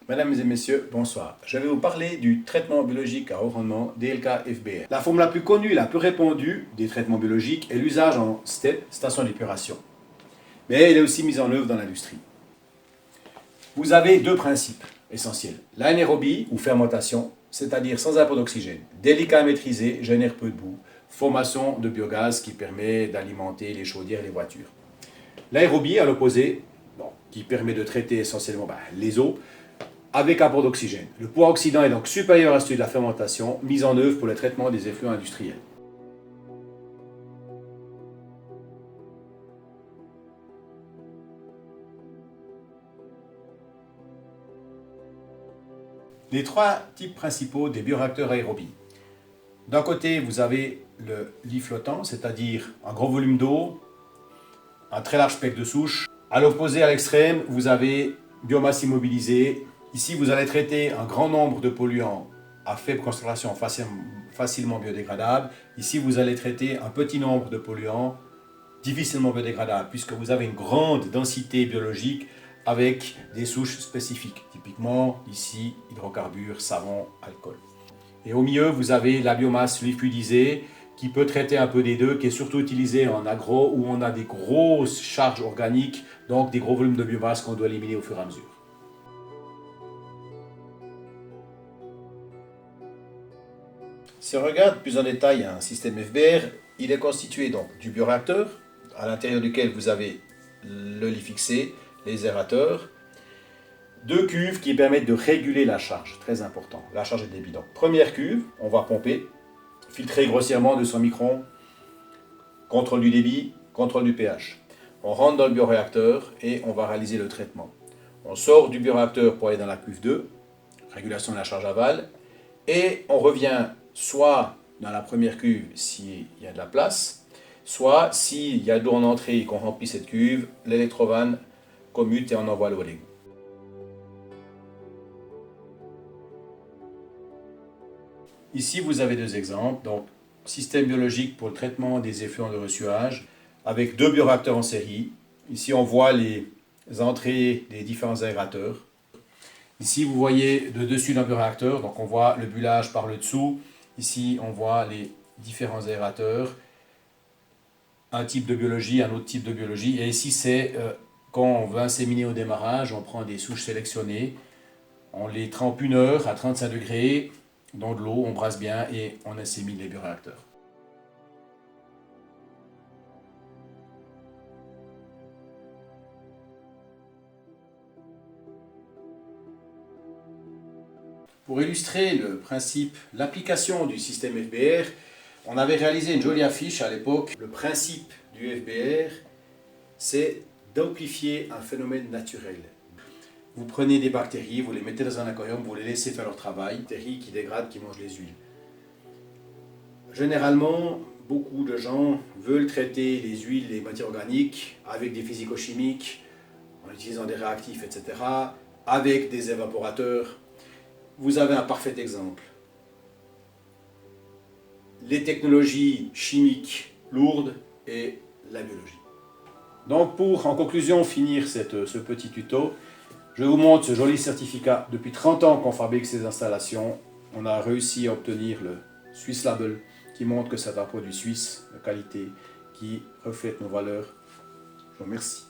Mesdames et messieurs, bonsoir. Je vais vous parler du traitement biologique à haut rendement DLK-FBR. La forme la plus connue, la plus répandue des traitements biologiques est l'usage en STEP, station d'épuration. Mais elle est aussi mise en œuvre dans l'industrie. Vous avez deux principes essentiels. L'anaérobie ou fermentation, c'est-à-dire sans apport d'oxygène, délicat à maîtriser, génère peu de boue, formation de biogaz qui permet d'alimenter les chaudières et les voitures. L'aérobie, à l'opposé, qui permet de traiter essentiellement les eaux, avec apport d'oxygène. Le poids oxydant est donc supérieur à celui de la fermentation, mise en œuvre pour le traitement des effluents industriels. Les trois types principaux des bioréacteurs aérobie. D'un côté, vous avez le lit flottant, c'est-à-dire un gros volume d'eau, un très large spectre de souche. À l'opposé, à l'extrême, vous avez biomasse immobilisée. Ici, vous allez traiter un grand nombre de polluants à faible concentration, facilement biodégradables. Ici, vous allez traiter un petit nombre de polluants difficilement biodégradables, puisque vous avez une grande densité biologique avec des souches spécifiques. Typiquement, ici, hydrocarbures, savon, alcool. Et au milieu, vous avez la biomasse liquidisée qui peut traiter un peu des deux, qui est surtout utilisée en agro où on a des grosses charges organiques, donc des gros volumes de biomasse qu'on doit éliminer au fur et à mesure. Si on regarde plus en détail un système FBR, il est constitué donc du bioréacteur, à l'intérieur duquel vous avez le lit fixé, les aérateurs, deux cuves qui permettent de réguler la charge, très important, la charge de débit. Donc, première cuve, on va pomper, filtrer grossièrement 200 microns, contrôle du débit, contrôle du pH. On rentre dans le bioréacteur et on va réaliser le traitement. On sort du bioréacteur pour aller dans la cuve 2, régulation de la charge aval, et on revient soit dans la première cuve s'il y a de la place, soit s'il y a de l'eau en entrée et qu'on remplit cette cuve, l'électrovanne commute et on envoie l'eau à l'égout. Ici, vous avez deux exemples. Donc, système biologique pour le traitement des effluents de ressuage avec deux bioréacteurs en série. Ici, on voit les entrées des différents aérateurs. Ici, vous voyez le dessus d'un bioréacteur, donc on voit le bullage par le dessous. Ici, on voit les différents aérateurs, un type de biologie, un autre type de biologie. Et ici, c'est quand on veut inséminer au démarrage, on prend des souches sélectionnées, on les trempe 1 heure à 35 degrés dans de l'eau, on brasse bien et on insémine les bioréacteurs. Pour illustrer le principe, l'application du système FBR, on avait réalisé une jolie affiche à l'époque. Le principe du FBR, c'est d'amplifier un phénomène naturel. Vous prenez des bactéries, vous les mettez dans un aquarium, vous les laissez faire leur travail, bactéries qui dégradent, qui mangent les huiles. Généralement, beaucoup de gens veulent traiter les huiles, les matières organiques avec des physico-chimiques, en utilisant des réactifs, etc., avec des évaporateurs. Vous avez un parfait exemple. Les technologies chimiques lourdes et la biologie. Donc pour, en conclusion, finir ce petit tuto, je vous montre ce joli certificat. Depuis 30 ans qu'on fabrique ces installations, on a réussi à obtenir le Swiss Label qui montre que c'est un produit suisse de qualité qui reflète nos valeurs. Je vous remercie.